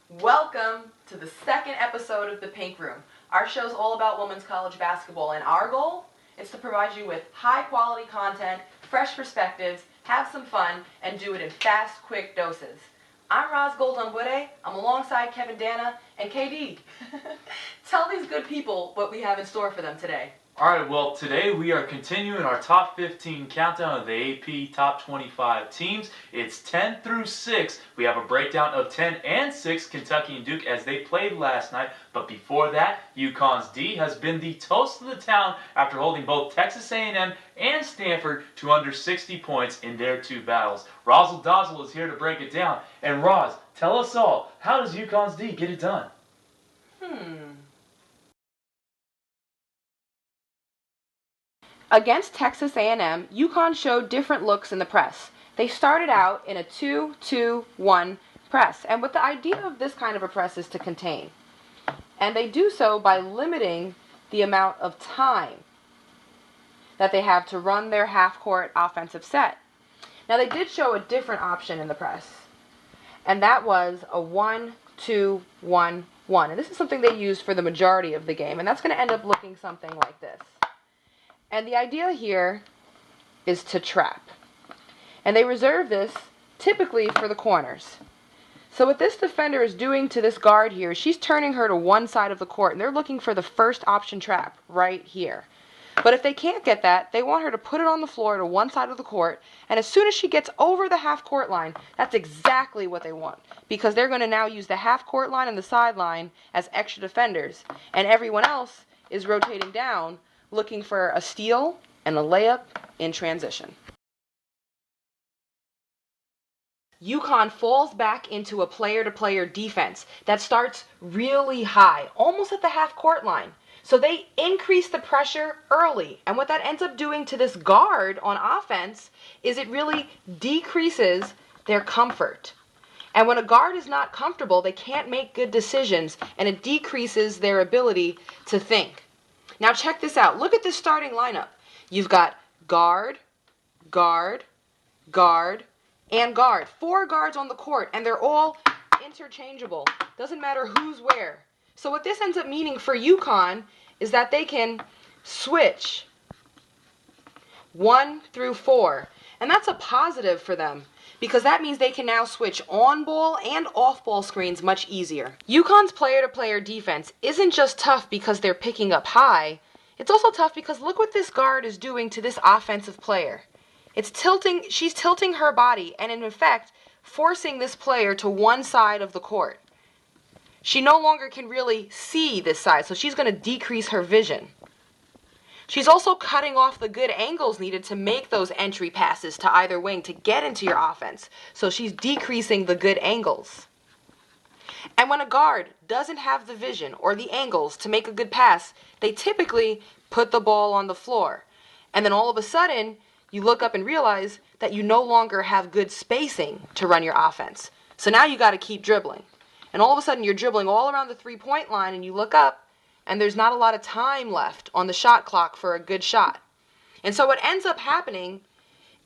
Welcome to the second episode of The Pink Room. Our show's all about women's college basketball, and our goal is to provide you with high-quality content, fresh perspectives, have some fun, and do it in fast, quick doses. I'm Roz gold-onwude. I'm alongside Kevin Dana and KD. Tell these good people what we have in store for them today. Alright, well, today we are continuing our top 15 countdown of the AP top 25 teams. It's 10 through 6. We have a breakdown of 10 and 6, Kentucky and Duke, as they played last night. But before that, UConn's D has been the toast of the town after holding both Texas A&M and Stanford to under 60 points in their two battles. Razzle Dazzle is here to break it down. And Roz, tell us all, how does UConn's D get it done? Against Texas A&M, UConn showed different looks in the press. They started out in a 2-2-1 press, and what the idea of this kind of a press is to contain. And they do so by limiting the amount of time that they have to run their half-court offensive set. Now, they did show a different option in the press, and that was a 1-2-1-1. And this is something they used for the majority of the game, and that's going to end up looking something like this. And the idea here is to trap. And they reserve this typically for the corners. So what this defender is doing to this guard here, she's turning her to one side of the court, and they're looking for the first option trap right here. But if they can't get that, they want her to put it on the floor to one side of the court, and as soon as she gets over the half-court line, that's exactly what they want, because they're going to now use the half-court line and the sideline as extra defenders, and everyone else is rotating down, looking for a steal and a layup in transition. UConn falls back into a player-to-player defense that starts really high, almost at the half-court line. So they increase the pressure early, and what that ends up doing to this guard on offense is it really decreases their comfort. And when a guard is not comfortable, they can't make good decisions, and it decreases their ability to think. Now check this out. Look at this starting lineup. You've got guard, guard, guard, and guard. 4 guards on the court, and they're all interchangeable. Doesn't matter who's where. So what this ends up meaning for UConn is that they can switch 1 through 4. And that's a positive for them, because that means they can now switch on-ball and off-ball screens much easier. UConn's player-to-player defense isn't just tough because they're picking up high. It's also tough because look what this guard is doing to this offensive player. She's tilting her body and in effect forcing this player to one side of the court. She no longer can really see this side, so she's going to decrease her vision. She's also cutting off the good angles needed to make those entry passes to either wing to get into your offense. So she's decreasing the good angles. And when a guard doesn't have the vision or the angles to make a good pass, they typically put the ball on the floor. And then all of a sudden, you look up and realize that you no longer have good spacing to run your offense. So now you got to keep dribbling. And all of a sudden, you're dribbling all around the three-point line, and you look up, and there's not a lot of time left on the shot clock for a good shot. And so what ends up happening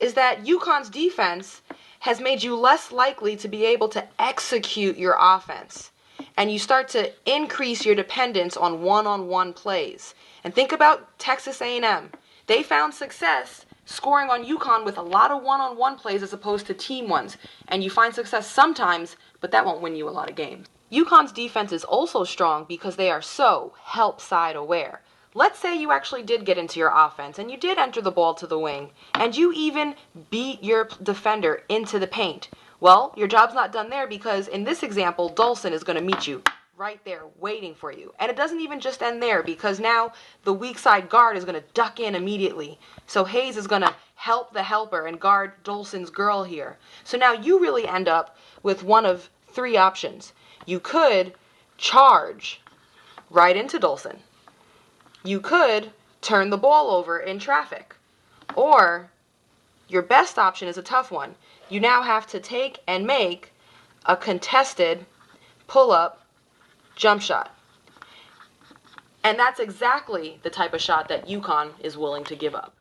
is that UConn's defense has made you less likely to be able to execute your offense. And you start to increase your dependence on one-on-one plays. And think about Texas A&M. They found success scoring on UConn with a lot of one-on-one plays as opposed to team ones. And you find success sometimes, but that won't win you a lot of games. UConn's defense is also strong because they are so help side aware. Let's say you actually did get into your offense and you did enter the ball to the wing and you even beat your defender into the paint. Well, your job's not done there because in this example, Dolson is going to meet you right there waiting for you. And it doesn't even just end there because now the weak side guard is going to duck in immediately. So Hayes is going to help the helper and guard Dolson's girl here. So now you really end up with one of 3 options. You could charge right into Dolson. You could turn the ball over in traffic. Or your best option is a tough one. You now have to take and make a contested pull-up jump shot. And that's exactly the type of shot that UConn is willing to give up.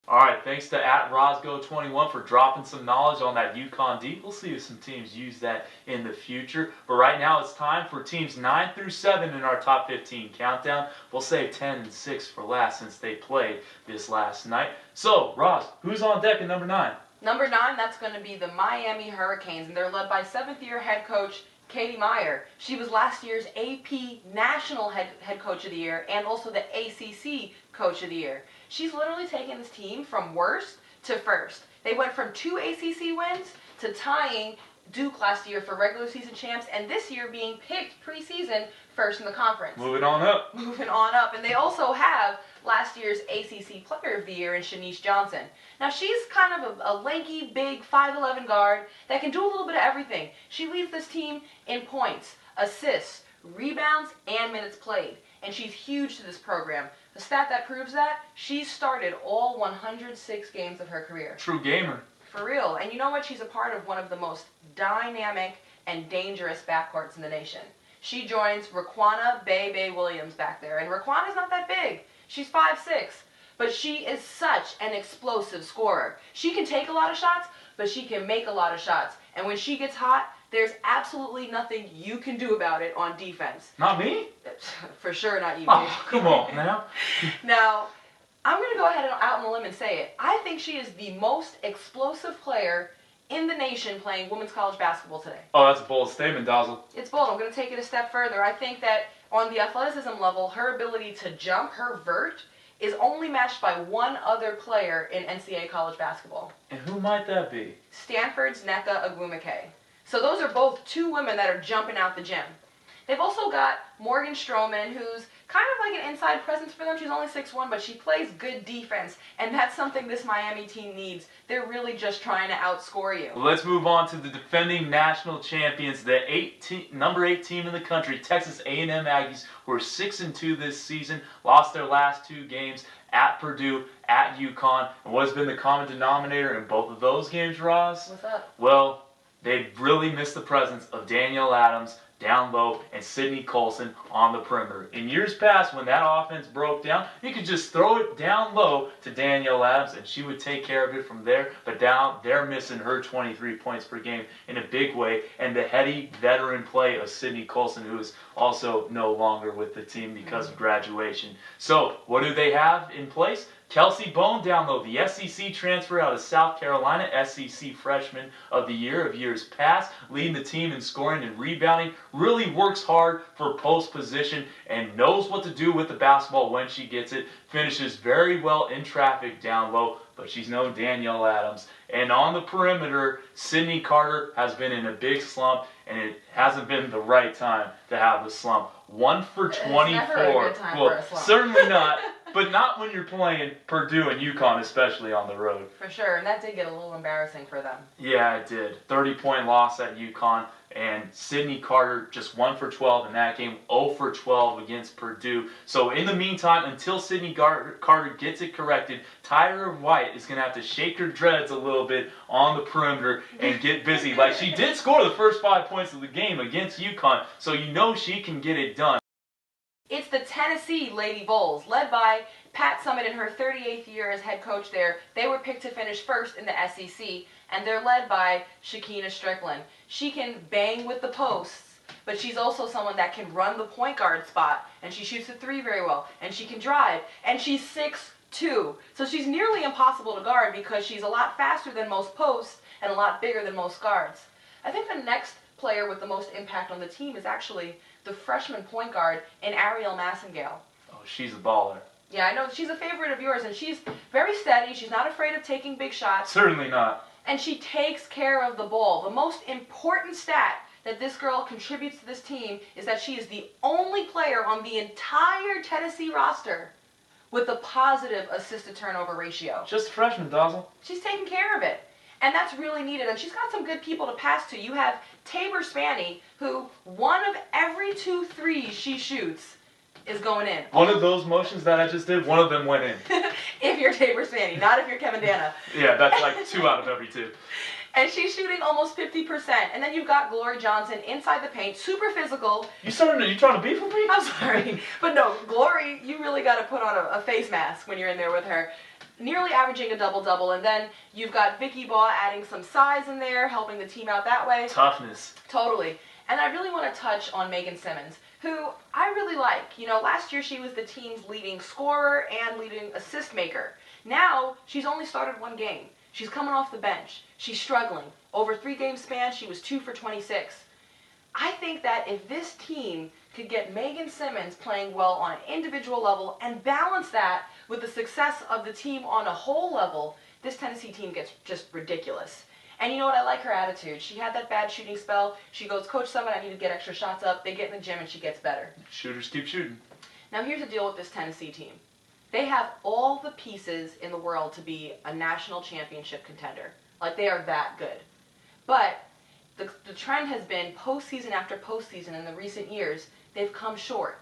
All right, thanks to @Rosgo21 for dropping some knowledge on that UConn D. We'll see if some teams use that in the future. But right now it's time for teams 9 through 7 in our top 15 countdown. We'll save 10 and 6 for last since they played this last night. So, Roz, who's on deck at number 9? Number 9, that's going to be the Miami Hurricanes, and they're led by 7th-year head coach Katie Meyer. She was last year's AP National head Coach of the Year and also the ACC Coach of the Year. She's literally taken this team from worst to first. They went from 2 ACC wins to tying Duke last year for regular season champs, and this year being picked preseason first in the conference. Moving on up. Moving on up. And they also have last year's ACC Player of the Year in Shanice Johnson. Now, she's kind of a lanky, big 5'11" guard that can do a little bit of everything. She leads this team in points, assists, rebounds, and minutes played. And she's huge to this program. The stat that proves that, she's started all 106 games of her career. True gamer. For real. And you know what? She's a part of one of the most dynamic and dangerous backcourts in the nation. She joins Raquana Bebe Williams back there. And Raquana's not that big. She's 5'6". But she is such an explosive scorer. She can take a lot of shots, but she can make a lot of shots. And when she gets hot, there's absolutely nothing you can do about it on defense. Not me? For sure not you. Oh, come on now. Now, I'm going to go ahead and out on a limb and say it. I think she is the most explosive player in the nation playing women's college basketball today. Oh, that's a bold statement, Dazzle. It's bold. I'm going to take it a step further. I think that on the athleticism level, her ability to jump, her vert, is only matched by one other player in NCAA college basketball. And who might that be? Stanford's Nneka Ogwumike. So those are both 2 women that are jumping out the gym. They've also got Morgan Stroman, who's kind of like an inside presence for them. She's only 6'1", but she plays good defense, and that's something this Miami team needs. They're really just trying to outscore you. Well, let's move on to the defending national champions, the number 8 team in the country, Texas A&M Aggies, who are 6-2 this season, lost their last 2 games at Purdue, at UConn. And what has been the common denominator in both of those games, Roz? What's up? Well, they really missed the presence of Danielle Adams down low and Sydney Colson on the perimeter. In years past, when that offense broke down, you could just throw it down low to Danielle Adams and she would take care of it from there. But now they're missing her 23 points per game in a big way, and the heady veteran play of Sydney Colson, who is also no longer with the team because of graduation. So what do they have in place? Kelsey Bone down low, the SEC transfer out of South Carolina, SEC freshman of the year of years past, leading the team in scoring and rebounding, really works hard for post position and knows what to do with the basketball when she gets it, finishes very well in traffic down low, but she's no Danielle Adams. And on the perimeter, Sydney Carter has been in a big slump, and it hasn't been the right time to have the slump. 1 for 24. It's never a good time for a slump. Certainly not. But not when you're playing Purdue and UConn, especially on the road. For sure, and that did get a little embarrassing for them. Yeah, it did. 30-point loss at UConn, and Sydney Carter just 1 for 12 in that game, 0 for 12 against Purdue. So in the meantime, until Sydney Carter gets it corrected, Tyra White is going to have to shake her dreads a little bit on the perimeter and get busy. Like, she did score the first 5 points of the game against UConn, so you know she can get it done. It's the Tennessee Lady Vols, led by Pat Summitt in her 38th year as head coach there. They were picked to finish first in the SEC, and they're led by Shakina Strickland. She can bang with the posts, but she's also someone that can run the point guard spot, and she shoots the 3 very well, and she can drive, and she's 6'2". So she's nearly impossible to guard because she's a lot faster than most posts and a lot bigger than most guards. I think the next player with the most impact on the team is actually the freshman point guard in Ariel Massengale. Oh, she's a baller. Yeah, I know. She's a favorite of yours, and she's very steady. She's not afraid of taking big shots. Certainly not. And she takes care of the ball. The most important stat that this girl contributes to this team is that she is the only player on the entire Tennessee roster with a positive assist-to-turnover ratio. Just a freshman, Dazzle. She's taking care of it. And that's really needed. And she's got some good people to pass to. You have Tabor Spanny, who 1 of every 2 threes she shoots is going in. One of those motions that I just did, one of them went in. If you're Tabor Spanny, not if you're Kevin Dana. Yeah, that's like 2 out of every 2. And she's shooting almost 50%. And then you've got Glory Johnson inside the paint, super physical. You trying to beef with me? I'm sorry. But no, Glory, you really got to put on a face mask when you're in there with her. Nearly averaging a double-double. And then you've got Vicky Baugh adding some size in there, helping the team out that way. Toughness. Totally. And I really want to touch on Megan Simmons, who I really like. You know, last year she was the team's leading scorer and leading assist maker. Now, she's only started one game. She's coming off the bench. She's struggling. Over 3-game span, she was 2 for 26. I think that if this team could get Megan Simmons playing well on an individual level and balance that with the success of the team on a whole level, this Tennessee team gets just ridiculous. And you know what? I like her attitude. She had that bad shooting spell. She goes, Coach Summit, I need to get extra shots up. They get in the gym and she gets better. Shooters keep shooting. Now here's the deal with this Tennessee team. They have all the pieces in the world to be a national championship contender. Like, they are that good. But the trend has been postseason after postseason in the recent years, they've come short.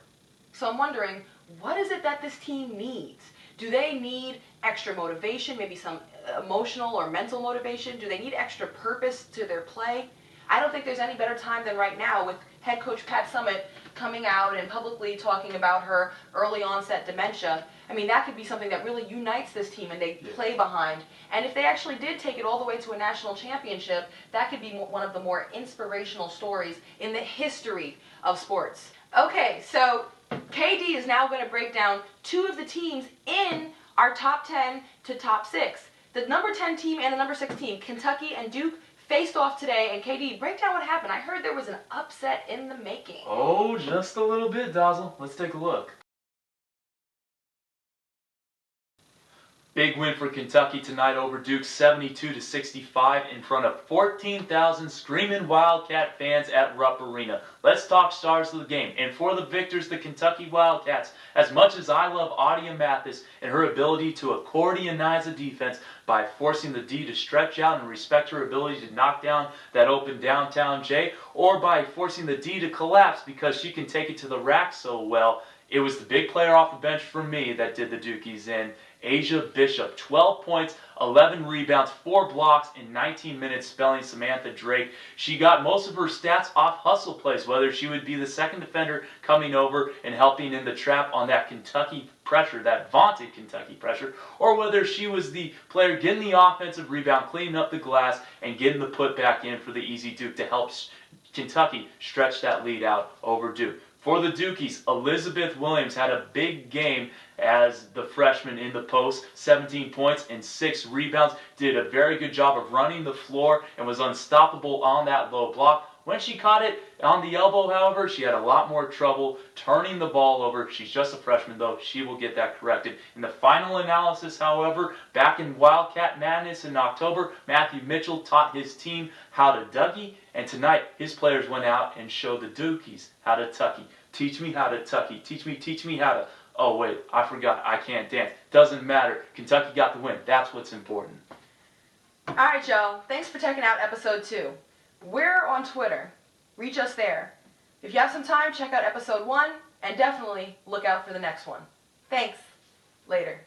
So I'm wondering, what is it that this team needs? Do they need extra motivation, maybe some emotional or mental motivation? Do they need extra purpose to their play? I don't think there's any better time than right now with head coach Pat Summitt coming out and publicly talking about her early onset dementia. I mean, that could be something that really unites this team and they play behind. And if they actually did take it all the way to a national championship, that could be one of the more inspirational stories in the history of sports. Okay, so KD is now going to break down 2 of the teams in our top 10 to top 6. The number 10 team and the number 6 team, Kentucky and Duke, faced off today. And KD, break down what happened. I heard there was an upset in the making. Oh, just a little bit, Dazzle. Let's take a look. Big win for Kentucky tonight over Duke, 72-65 in front of 14,000 screaming Wildcat fans at Rupp Arena. Let's talk stars of the game. And for the victors, the Kentucky Wildcats, as much as I love Audia Mathis and her ability to accordionize a defense by forcing the D to stretch out and respect her ability to knock down that open downtown J, or by forcing the D to collapse because she can take it to the rack so well, it was the big player off the bench for me that did the Dukies in. Asia Bishop, 12 points, 11 rebounds, 4 blocks in 19 minutes, spelling Samantha Drake. She got most of her stats off hustle plays, whether she would be the second defender coming over and helping in the trap on that Kentucky pressure, that vaunted Kentucky pressure, or whether she was the player getting the offensive rebound, cleaning up the glass, and getting the putback in for the easy Duke to help Kentucky stretch that lead out over Duke. For the Dukies, Elizabeth Williams had a big game as the freshman in the post, 17 points and 6 rebounds, did a very good job of running the floor and was unstoppable on that low block. When she caught it on the elbow, however, she had a lot more trouble turning the ball over. She's just a freshman, though. She will get that corrected. In the final analysis, however, back in Wildcat Madness in October, Matthew Mitchell taught his team how to Dougie, and tonight his players went out and showed the Dukies how to Tucky. Teach me how to Tucky. Teach me how to... Oh, wait, I forgot. I can't dance. Doesn't matter. Kentucky got the win. That's what's important. All right, y'all. Thanks for checking out episode 2. We're on Twitter. Reach us there. If you have some time, check out episode 1, and definitely look out for the next one. Thanks. Later.